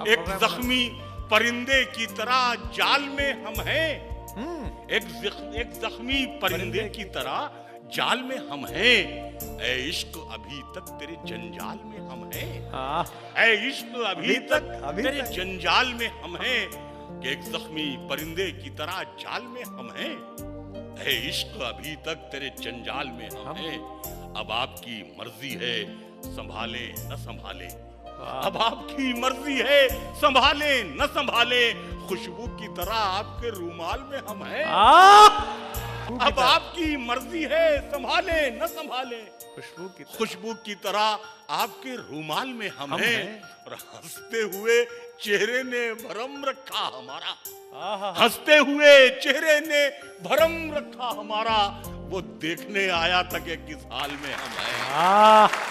एक जख्मी परिंदे की तरह जाल में हम हैं। एक जख्मी परिंदे की तरह जाल में हम हैं। ऐ इश्क अभी तक तेरे जंजाल में हम हैं। ऐ इश्क अभी तक तेरे जंजाल में हम हैं। कि एक जख्मी परिंदे की तरह जाल में हम हैं। ऐ इश्क अभी तक तेरे जंजाल में हम हैं। अब आपकी मर्जी है संभाले न संभाले। अब आपकी मर्जी है संभाले न संभाले। खुशबू की तरह आपके रूमाल में हम हैं। अब आपकी मर्जी है संभाले न संभाले। खुशबू की तरह आपके रूमाल में हम हैं। और हंसते हुए चेहरे ने भरम रखा हमारा। हंसते हुए चेहरे ने भरम रखा हमारा। वो देखने आया था कि किस हाल में हम हैं।